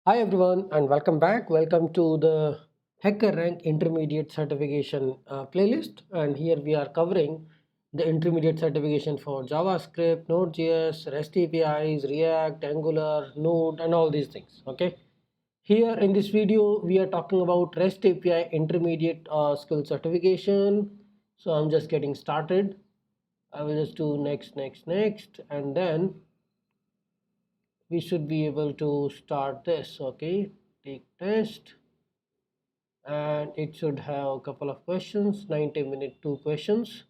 Hi everyone and welcome back. Welcome to the HackerRank Intermediate Certification playlist, and here we are covering the intermediate certification for JavaScript, Node.js, REST APIs, React, Angular, Node and all these things. Okay. Here in this video we are talking about REST API intermediate skill certification. So I'm just getting started. I will just do next and then we should be able to start this. Okay, take test, and it should have a couple of questions, 90-minute 2 questions.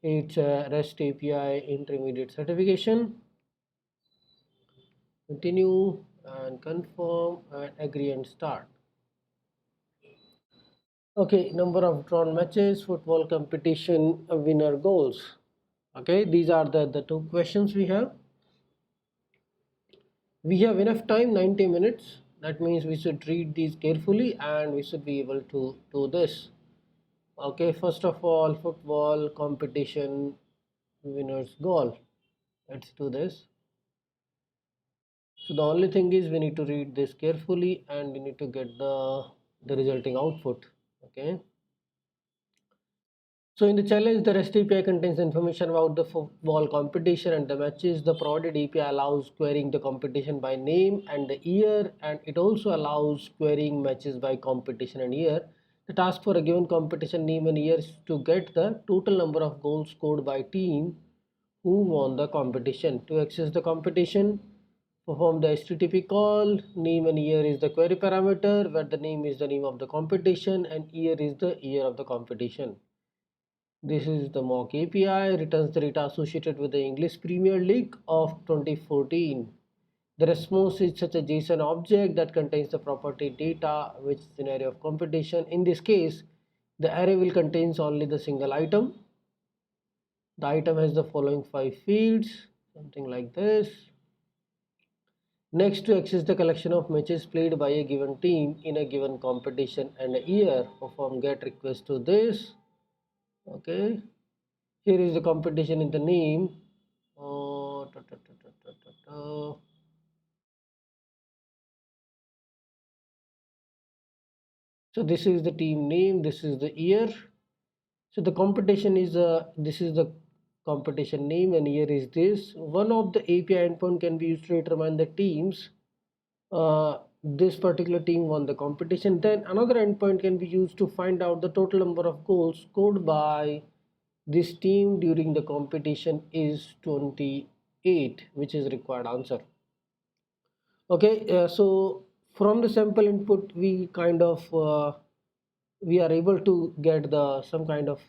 It's a REST API intermediate certification. Continue and confirm and agree and start. Okay, number of drawn matches, football competition, winner goals. Okay, these are the 2 questions we have. We have enough time, 90 minutes. That means we should read these carefully and we should be able to do this. Okay, first of all, football competition winner's goal. Let's do this. So the only thing is we need to read this carefully and we need to get the resulting output. Okay. So in the challenge, the REST API contains information about the football competition and the matches. The provided API allows querying the competition by name and the year, and it also allows querying matches by competition and year. The task for a given competition name and year is to get the total number of goals scored by team who won the competition. To access the competition, perform the HTTP call. Name and year is the query parameter, where the name is the name of the competition and year is the year of the competition. This is the mock API, returns the data associated with the English Premier League of 2014. The response is such a JSON object that contains the property data, which is an array of competition. In this case, the array will contain only the single item. The item has the following 5 fields, something like this. Next, to access the collection of matches played by a given team in a given competition and a year, perform GET request to this. Okay. Here is the competition in the name. Ta, ta, ta, ta, ta, ta, ta. So this is the team name, this is the year. So the competition is this is the competition name and year is this. One of the API endpoint can be used to determine the teams. This particular team won the competition. Then another endpoint can be used to find out the total number of goals scored by this team during the competition is 28, which is required answer. Okay, so from the sample input we kind of we are able to get the some kind of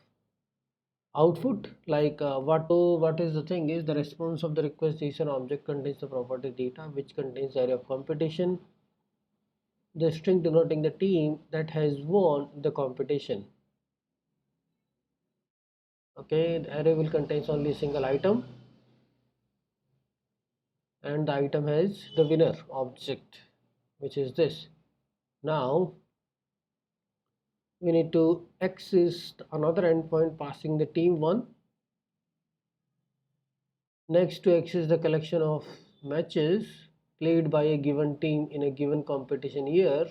output like what is the thing is the response of the request JSON object contains the property data which contains the array of competition, the string denoting the team that has won the competition. Okay, the array will contains only a single item and the item has the winner object, which is this. Now we need to access another endpoint passing the team1. Next, to access the collection of matches played by a given team in a given competition year,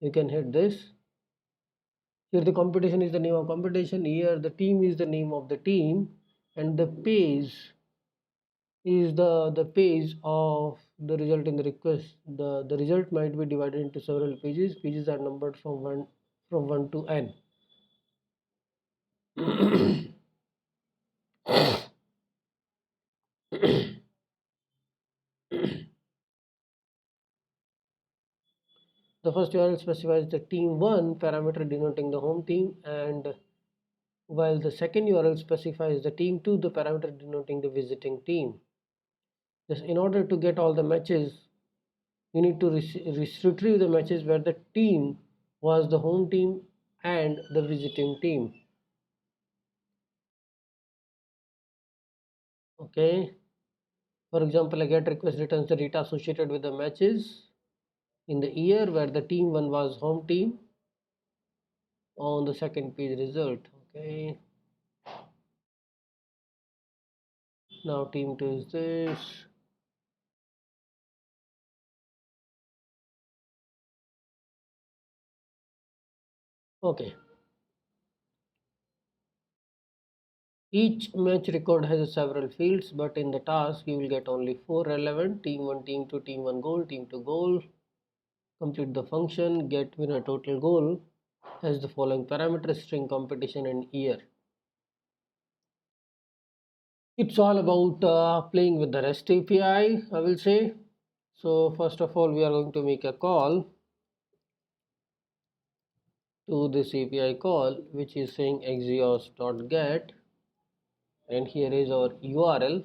you can hit this. Here the competition is the name of competition, here the team is the name of the team, and the page is the page of the result in the request. The result might be divided into several pages. Pages are numbered from 1 to n. The first URL specifies the team1 parameter denoting the home team, and while the second URL specifies the team2, the parameter denoting the visiting team. Just in order to get all the matches, you need to retrieve the matches where the team was the home team and the visiting team. Okay. For example, a GET request returns the data associated with the matches in the year where the team1 was home team on the second page result. Okay. Now team2 is this. Okay, each match record has several fields, but in the task you will get only 4 relevant: team 1, team 2, team 1 goal, team 2 goal. Complete the function get winner total goal has the following parameters: string, competition, and year. It's all about playing with the REST API, I will say. So first of all, we are going to make a call to this API call, which is saying axios.get, and here is our URL,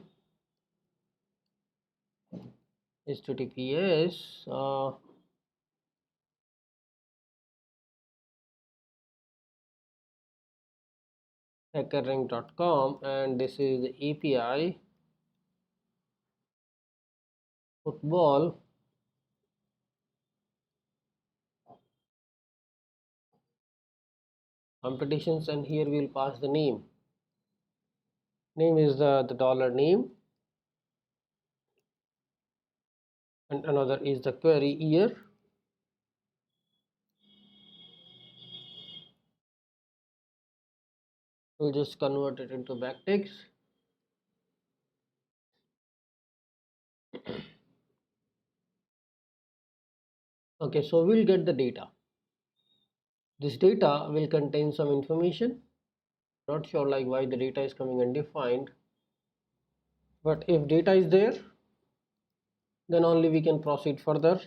https HackerRank.com, and this is the API football competitions, and here we will pass the name. Name is the dollar name, and another is the query year. We'll just convert it into backticks. Okay, so we'll get the data. This data will contain some information. Not sure like why the data is coming undefined, but if data is there, then only we can proceed further.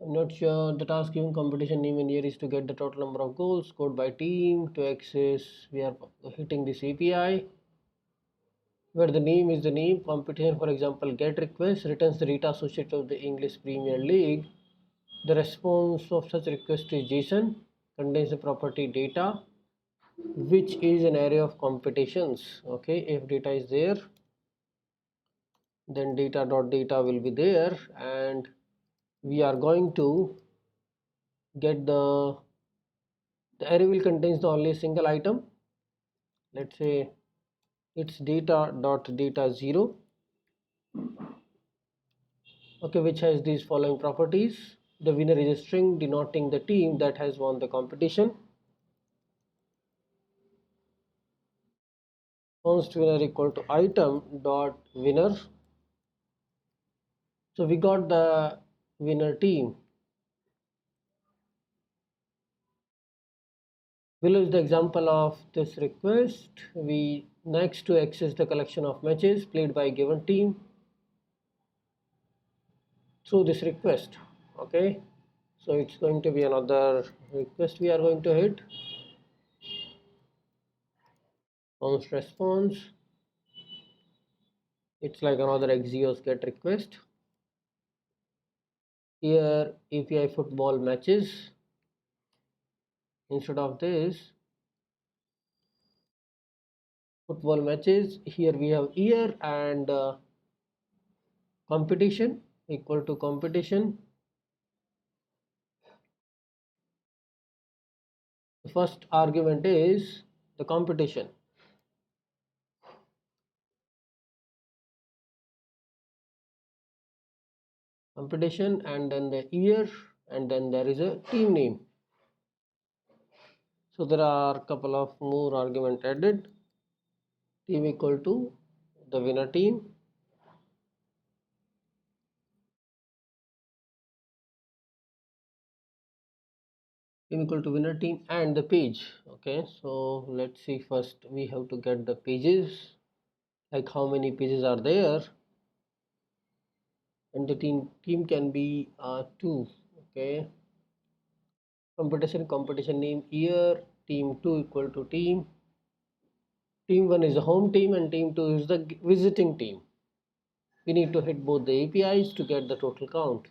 I'm not sure. The task given competition name and year is to get the total number of goals scored by team. To access, we are hitting this API where the name is the name. Competition, for example, get request returns the data associated with the English Premier League. The response of such request is JSON, contains the property data, which is an array of competitions. Okay, if data is there, then data.data will be there, and we are going to get the array will contains the only single item. Let's say it's data.data 0. Okay, which has these following properties. The winner is a string denoting the team that has won the competition. Const winner equal to item dot winner. So we got the winner team. Below is the example of this request. We next to access the collection of matches played by a given team through this request. Okay, so it's going to be another request we are going to hit. Const response, it's like another axios get request. Here API football matches. Instead of this football matches, here we have year and competition equal to competition. The first argument is the competition. Competition, and then the year, and then there is a team name. So there are a couple of more argument added. Team equal to the winner team. Team equal to winner team and the page. Okay, so let's see, first we have to get the pages, like how many pages are there, and the team can be 2. Okay, competition name year, team 2 equal to team. Team 1 is the home team and team 2 is the visiting team. We need to hit both the APIs to get the total count.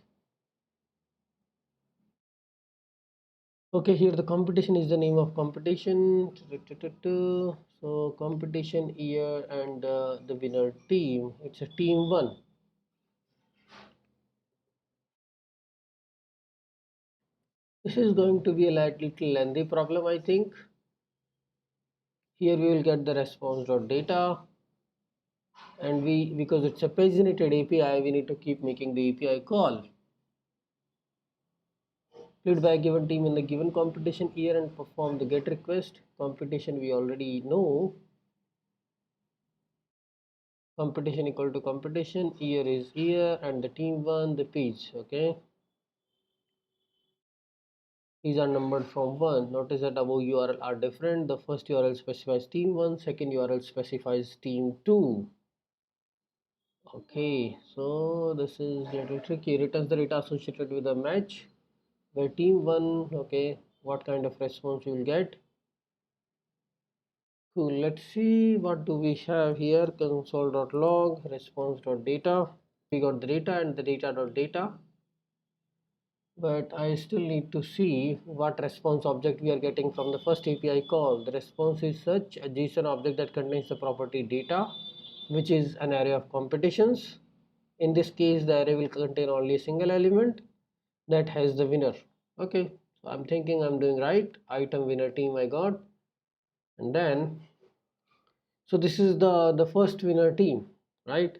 Okay, here the competition is the name of competition. So competition year and the winner team, it's a team 1. This is going to be a little lengthy problem, I think. Here we will get the response.data, and because it's a paginated API, we need to keep making the API call. Played by a given team in the given competition year and perform the get request. Competition we already know. Competition equal to competition, year is year, and the team won the page. Okay, these are numbered from 1. Notice that above URL are different. The first URL specifies team 1, second URL specifies team 2. Okay, so this is a little tricky. Returns the data associated with a match where team 1. Okay, what kind of response you will get? Cool. Let's see what do we have here. Console.log response.data. We got the data and the data.data, but I still need to see what response object we are getting from the first API call. The response is such a JSON object that contains the property data, which is an array of competitions. In this case, the array will contain only a single element that has the winner. Okay, so I'm thinking I'm doing right. Item winner team I got, and then so this is the first winner team, right?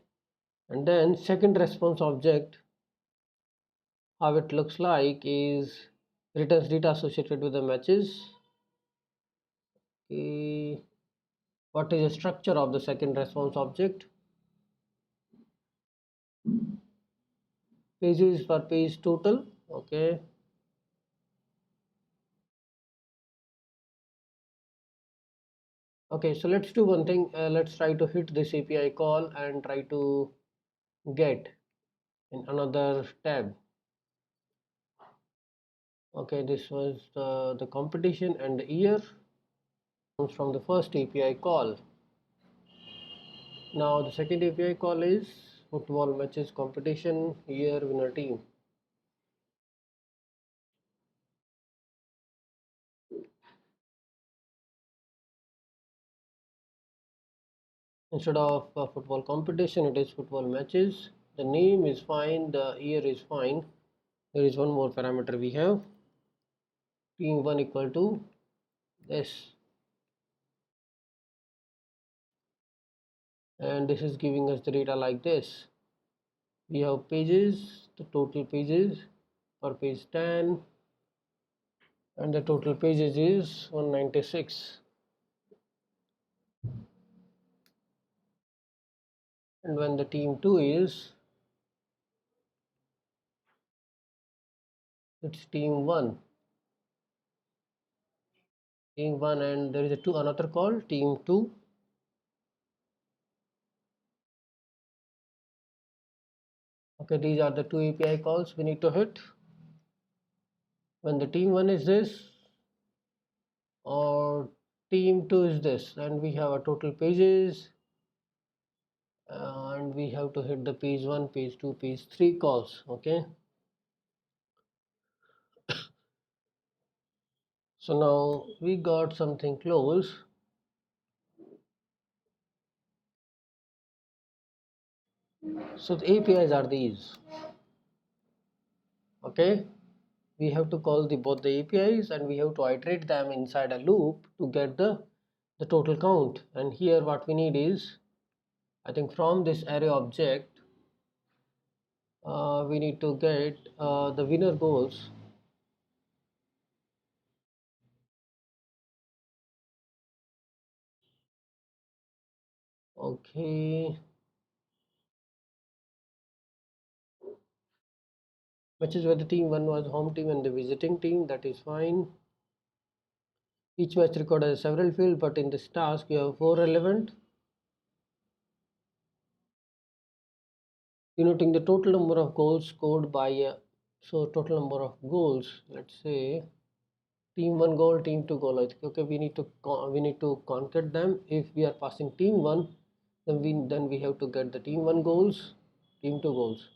And then second response object, how it looks like is returns data associated with the matches. Okay, what is the structure of the second response object? Pages per page total. Okay, okay, so let's do one thing. Let's try to hit this API call and try to get in another tab. Okay, this was the competition and the year comes from the first API call. Now the second API call is football matches competition year winner team. Instead of football competition, it is football matches. The name is fine, the year is fine. There is one more parameter we have. Team 1 equal to this. And this is giving us the data like this. We have pages, the total pages per page 10, and the total pages is 196. And when the team 2 is, it's team 1. Team 1, and there is another call, team 2. Okay, these are the two API calls we need to hit. When the team 1 is this, or team 2 is this, and we have a total pages, and we have to hit the page 1, page 2, page 3 calls. Okay, so now we got something close. So the APIs are these. Okay, we have to call both the APIs, and we have to iterate them inside a loop to get the total count. And here what we need is, I think from this array object, we need to get the winner goals. Okay, matches where the team 1 was home team and the visiting team, that is fine. Each match record has several fields, but in this task you have 4 relevant. Denoting the total number of goals scored by so total number of goals, let's say team 1 goal, team 2 goal. Okay, we need to concat them. If we are passing team 1, then we have to get the team 1 goals, team 2 goals.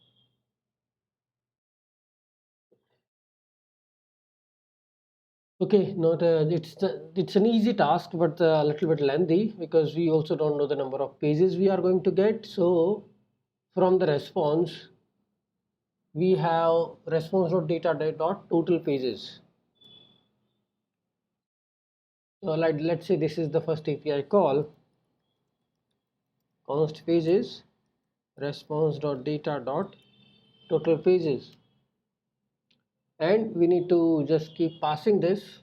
Okay, not it's an easy task, but a little bit lengthy because we also don't know the number of pages we are going to get. So from the response, we have response.data.total pages. So let's say this is the first API call. Const pages response.data.total pages. and we need to just keep passing this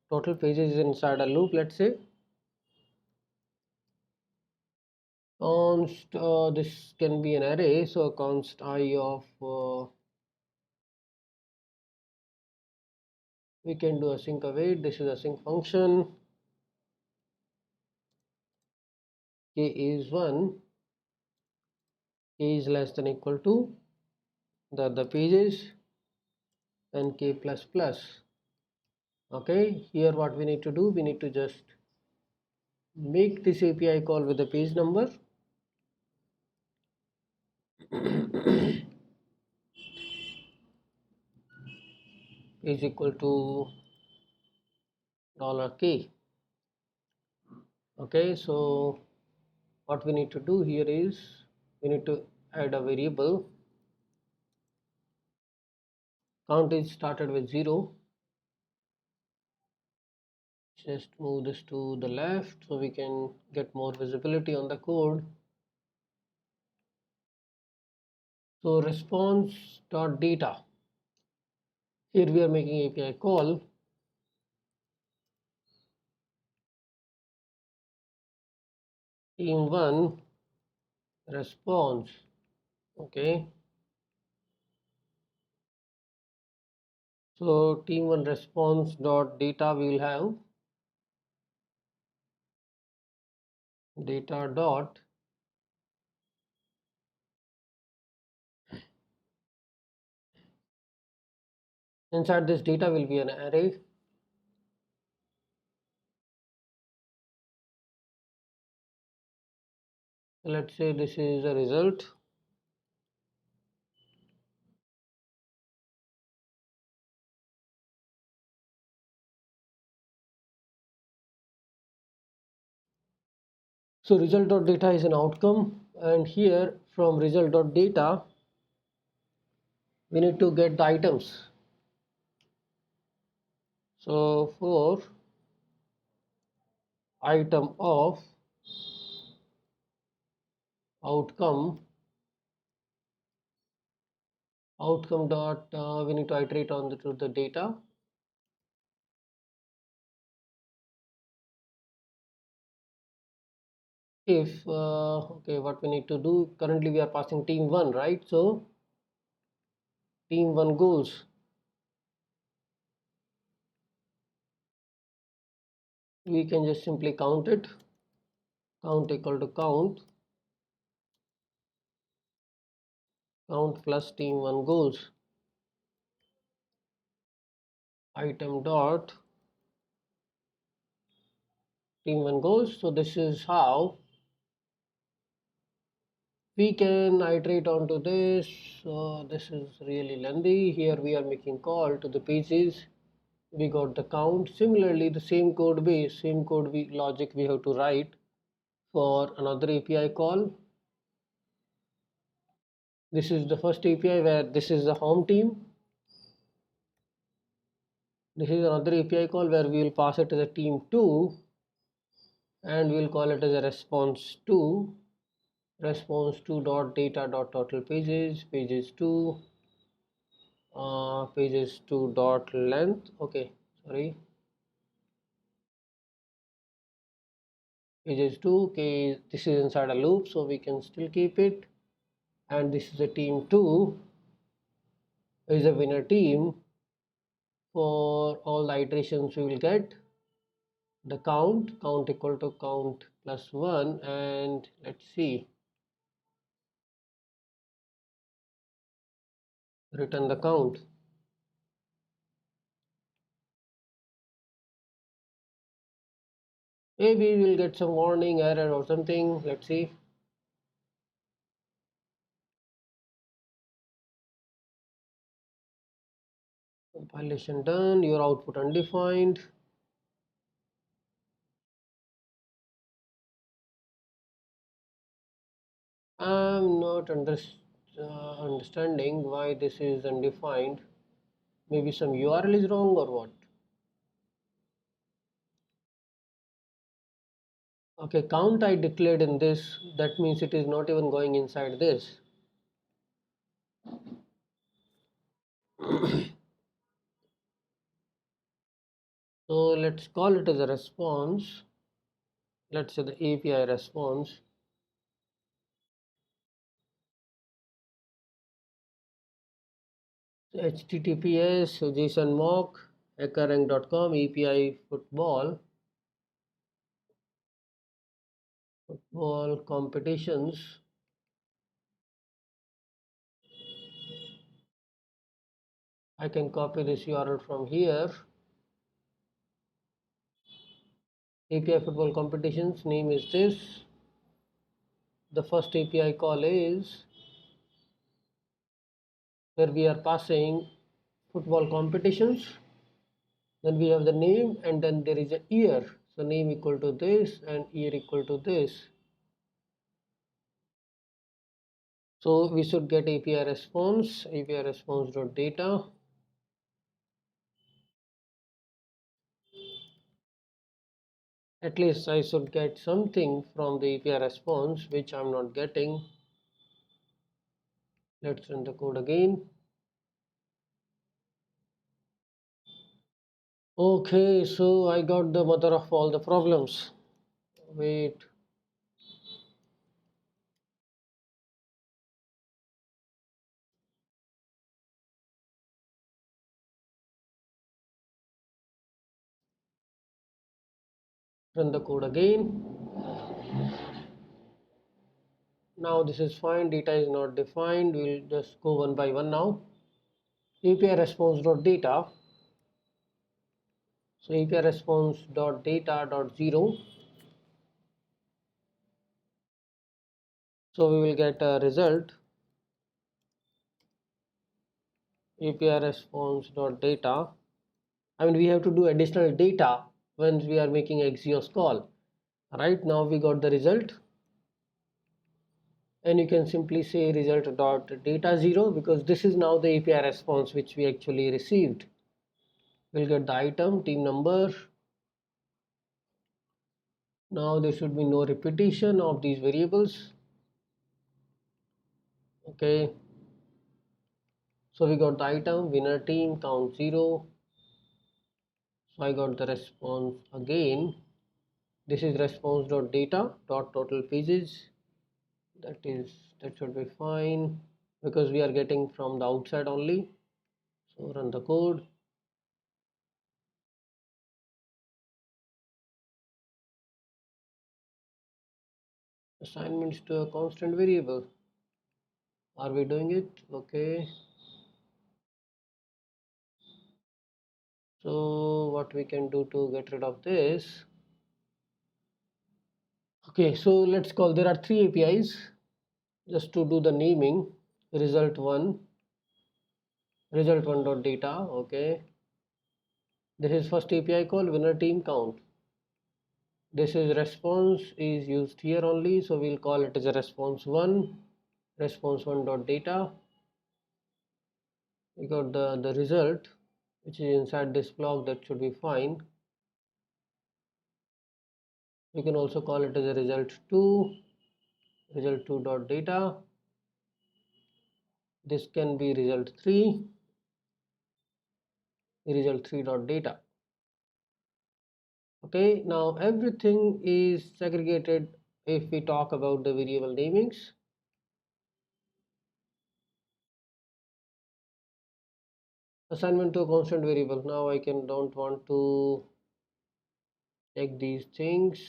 total pages inside a loop. Let's say const this can be an array, so const I of we can do async await. This is async function. K is 1, k is less than equal to the pages, and k plus plus. Okay, here what we need to do, we need to just make this API call with the page number. Is equal to $k. Okay, so what we need to do here is we need to add a variable. Count is started with 0. Just move this to the left so we can get more visibility on the code. So response.data. Here we are making API call. Team1 response. Okay. So team1 response.data we will have data dot inside this data will be an array. Let's say this is a result. So result.data is an outcome, and here from result.data we need to get the items. So for item of outcome dot we need to iterate on the data. If okay, what we need to do, currently we are passing team1, right? So team1 goals, we can just simply count it. Count equal to count plus team1 goals item dot team1 goals. So this is how we can iterate onto this. So this is really lengthy. Here we are making call to the pages. We got the count. Similarly, the same code base, same code logic we have to write for another API call. This is the first API where this is the home team. This is another API call where we will pass it to the team2, and we will call it as a response2 dot data dot total pages 2 pages 2 dot length. Okay, sorry, pages 2. Okay, this is inside a loop, so we can still keep it. And this is a team2 is a winner team. For all the iterations we will get the count equal to count plus 1, and let's see, return the count. Maybe we'll get some warning error or something. Let's see. Compilation done. Your output undefined. I'm not understanding why this is undefined. Maybe some URL is wrong or what? Okay, count I declared in this. That means it is not even going inside this. So let's call it as a response. Let's say the API response. HTTPS JSON mock hackerrank.com API football competitions. I can copy this URL from here. API football competitions name is this. The first API call is where we are passing football competitions. Then we have the name and then there is a year. So name equal to this and year equal to this. So we should get API response dot data. At least I should get something from the API response, which I'm not getting. Let's run the code again. Okay, so I got the mother of all the problems. Wait. Run the code again. Now this is fine. Data is not defined. We'll just go one by one now. API response dot data. So API response dot data dot 0. So we will get a result. API response dot data. I mean, we have to do additional data when we are making Axios call. Right now we got the result, and you can simply say result dot data 0 because this is now the API response which we actually received. We'll get the item, team number. Now there should be no repetition of these variables. Okay, so we got the item, winner, team, count 0. So I got the response again. This is response dot data dot total pages. That should be fine because we are getting from the outside only. So run the code. Assignments to a constant variable. Are we doing it? Okay. So what we can do to get rid of this? Okay, so let's call, there are three APIs just to do the naming. Result1 dot data. Okay, this is first API call, winner, team, count. This is response is used here only, so we'll call it as a response1 dot data. We got the result which is inside this block. That should be fine. We can also call it as a result2 dot data. This can be result3 dot data. Okay, now everything is segregated if we talk about the variable namings. Assignment to a constant variable. Now I don't want to check these things.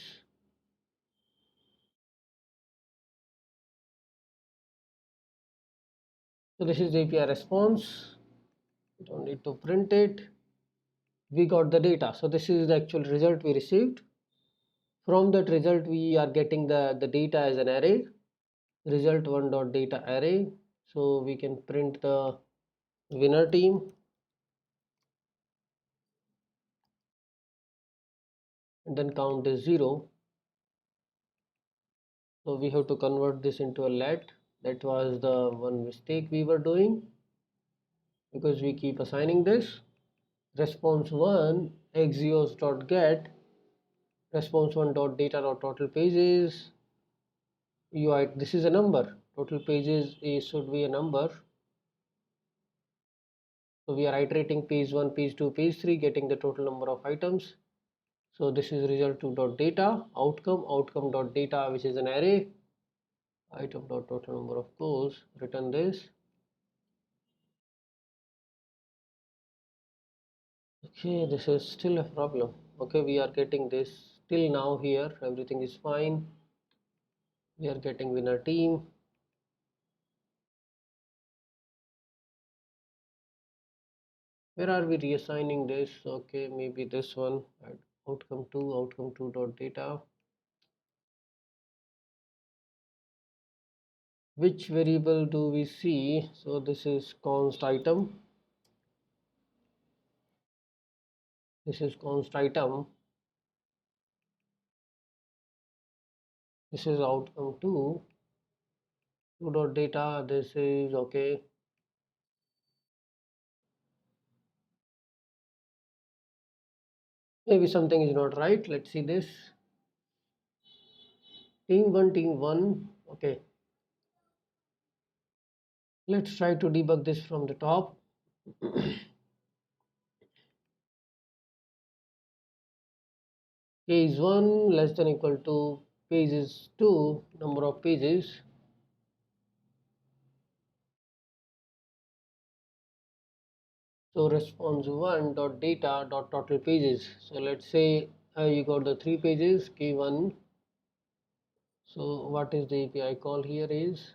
So this is the API response. We don't need to print it. We got the data. So this is the actual result we received. From that result we are getting the data as an array, result1 dot data array. So we can print the winner team, and then count is 0. So we have to convert this into a let. That was the one mistake we were doing because we keep assigning this. Response1 axios dot get response1 dot data dot total pages UI. This is a number. Total pages should be a number. So So we are iterating page 1, page 2, page 3, getting the total number of items. So this is result2.data, outcome.data, which is an array, item.total number of goals, return this. Okay, this is still a problem. Okay, we are getting this till now here, everything is fine. We are getting winner team. Where are we reassigning this? Okay, maybe this one, outcome2, outcome2.data. Which variable do we see? So this is const item. This is const item. This is outcome2, 2.data. This is okay. Maybe something is not right. Let's see this. Team1. Okay. Let's try to debug this from the top. Page 1 less than equal to pages 2, number of pages. So response1.data.total pages. So let's say you got the 3 pages, k1. So what is the API call here is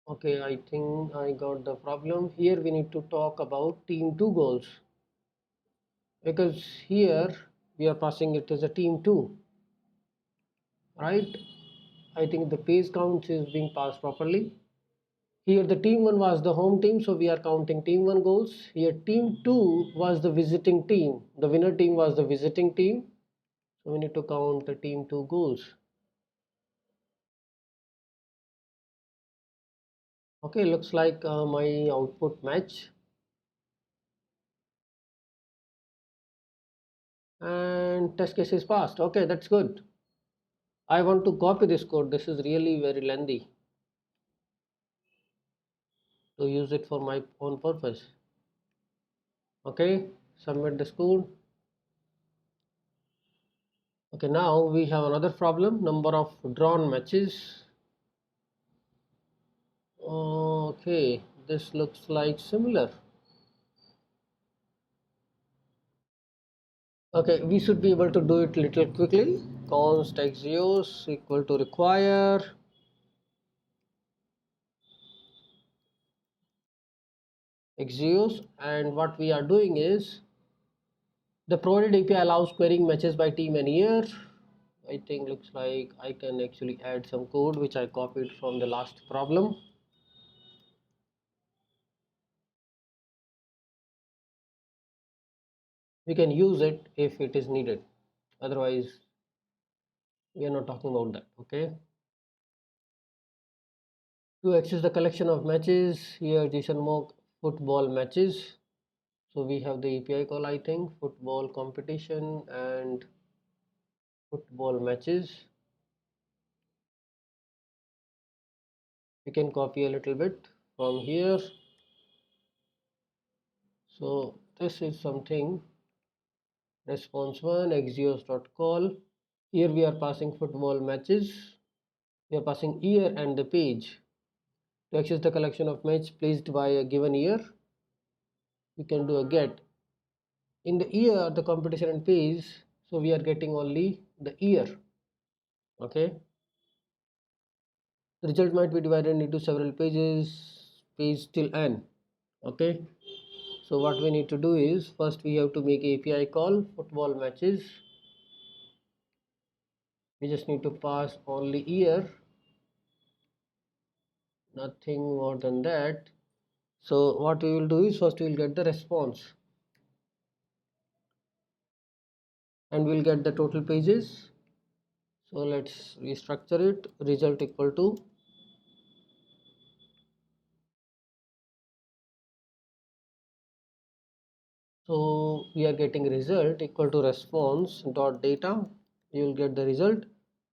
okay. I think I got the problem here. We need to talk about team2 goals, because here we are passing it as a team2, right? I think the page count is being passed properly. Here the team1 was the home team, so we are counting team1 goals. Here team2 was the visiting team. The winner team was the visiting team. So we need to count the team2 goals. Okay, looks like my output match. And test case is passed. Okay, that's good. I want to copy this code. This is really very lengthy to use it for my own purpose. Okay, submit this code. Okay, now we have another problem, number of drawn matches. Okay, this looks like similar. Okay, we should be able to do it little quickly. Const axios equal to require axios, and what we are doing is the provided API allows querying matches by team and year. I think looks like I can actually add some code which I copied from the last problem. We can use it if it is needed, otherwise we are not talking about that. Okay, to access the collection of matches, here JSON mock football matches. So we have the API call, I think, football competition and football matches. We can copy a little bit from here. So this is something, response1 axios.call. Here we are passing football matches. We are passing year and the page. To access the collection of match placed by a given year, we can do a get. In the year, the competition and page, so we are getting only the year. Okay. The result might be divided into several pages, page till n. Okay. So what we need to do is, first we have to make API call football matches. We just need to pass only year, nothing more than that. So what we will do is, first we will get the response and we'll get the total pages. So let's restructure it. Result equal to so now we are getting result equal to response dot data. You will get the result,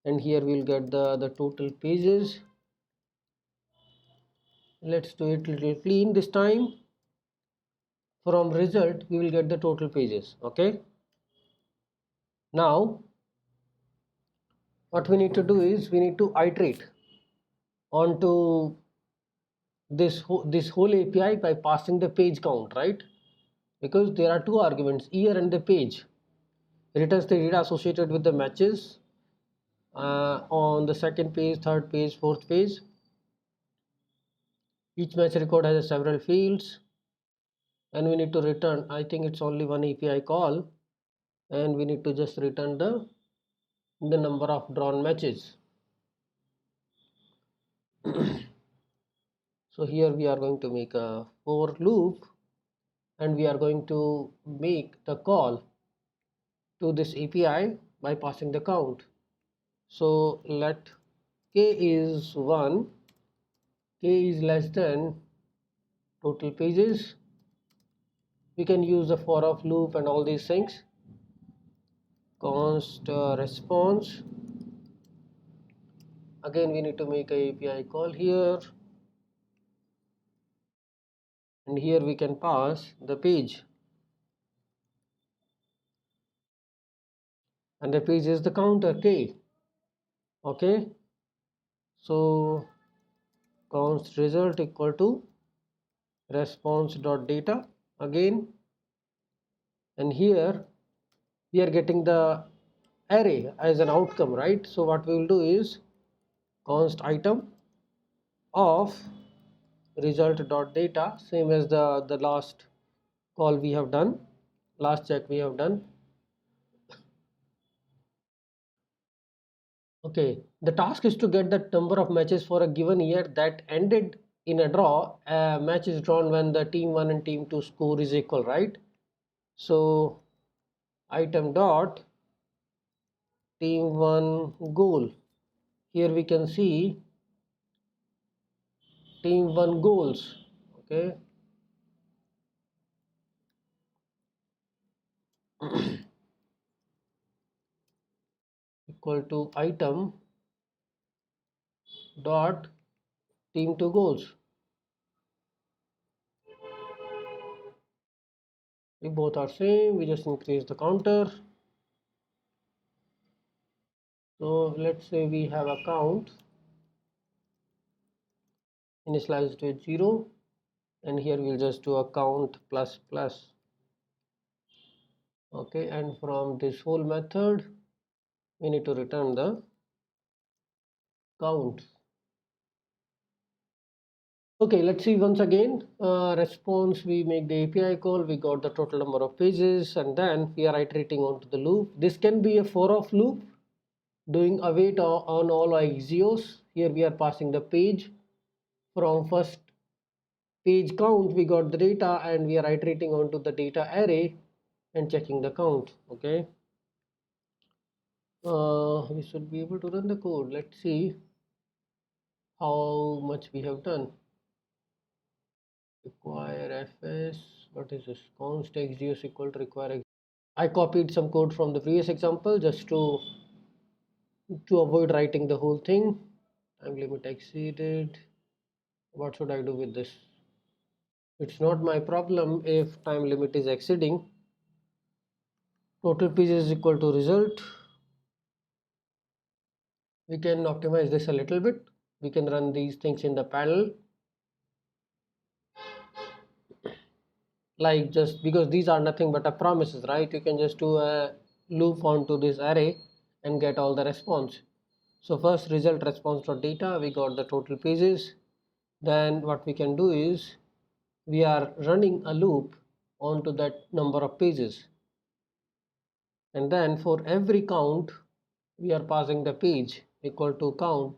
and here we will get the total pages. Let's do it little clean this time. From result we will get the total pages. Okay, now what we need to do is we need to iterate onto this whole API by passing the page count, right? Because there are two arguments, year and the page. Returns the data associated with the matches on the second page, third page, fourth page. Each match record has several fields, and we need to return, I think it's only one API call, and we need to just return the number of drawn matches. So here we are going to make a for loop, and we are going to make the call to this API by passing the count. So let k is 1, k is less than total pages. We can use the for of loop and all these things. Const response. Again we need to make a API call here, and here we can pass the page, and the page is the counter k. Okay, so const result equal to response dot data again, and here we are getting the array as an outcome, right? So what we will do is const item of result dot data, same as the last call we have done, last check we have done. Okay, the task is to get the number of matches for a given year that ended in a draw. A match is drawn when the team 1 and team 2 score is equal, right? So item dot team 1 goal. Here we can see team 1 goals. Okay, equal to item dot team 2 goals. We both are same, we just increase the counter. So let's say we have a count initialized with 0, and here we'll just do a count plus plus. Okay, and from this whole method we need to return the count. Okay, let's see once again. Response, we make the API call, we got the total number of pages, and then we are iterating onto the loop. This can be a for of loop, doing await on all axios. Here we are passing the page. From first page count we got the data, and we are iterating onto the data array and checking the count. Okay, we should be able to run the code. Let's see how much we have done. Require fs, what is this, const axios equal to require. I copied some code from the previous example just to avoid writing the whole thing. Time limit exceeded. What should I do with this? It's not my problem if time limit is exceeding. Total pages is equal to result. We can optimize this a little bit. We can run these things in the parallel, like, just because these are nothing but a promises, right? You can just do a loop onto this array and get all the response. So first result response dot data, we got the total pages. Then what we can do is we are running a loop onto that number of pages, and then for every count we are passing the page equal to count.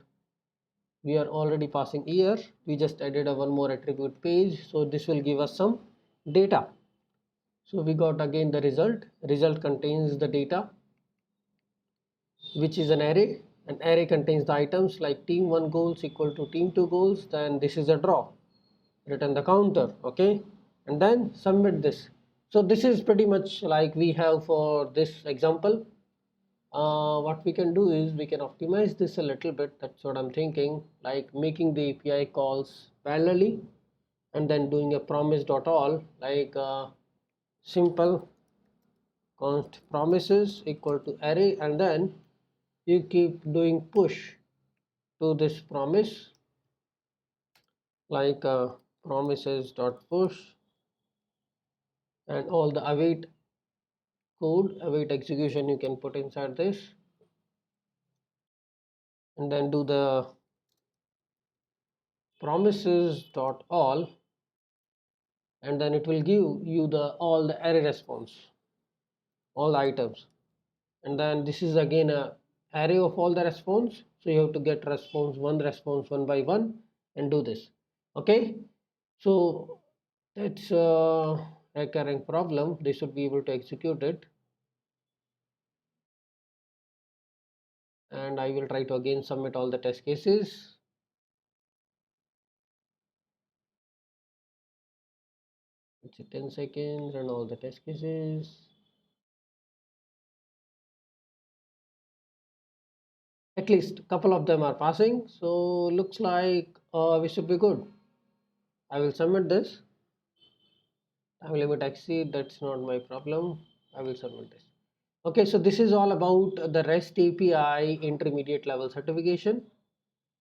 We are already passing year, we just added a one more attribute page, so this will give us some data. So we got again the result contains the data, which is an array. An array contains the items like team 1 goals equal to team 2 goals. Then this is a draw, return the counter. Okay, and then submit this. So this is pretty much like we have for this example. What we can do is we can optimize this a little bit. That's what I'm thinking, like making the API calls parallelly and then doing a promise.all, like simple const promises equal to array, and then you keep doing push to this promise, like promises dot push, and all the await code, await execution you can put inside this, and then do the promises dot all, and then it will give you the all the array response, all the items, and then this is again a array of all the response, so you have to get response one by one and do this. Okay, so that's a recurring problem. They should be able to execute it, and I will try to again submit all the test cases. It's 10 seconds and all the test cases. At least a couple of them are passing, so looks like we should be good. I will submit this. Time limit exceed, that's not my problem. I will submit this. Okay, so this is all about the REST API intermediate level certification.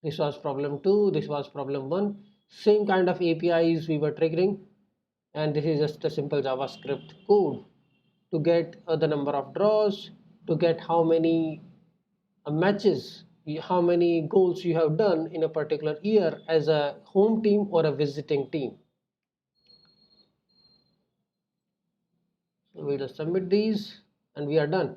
This was problem 2, this was problem 1. Same kind of APIs we were triggering, and this is just a simple JavaScript code to get the number of draws, to get how many matches, how many goals you have done in a particular year as a home team or a visiting team. So we'll just submit these and we are done.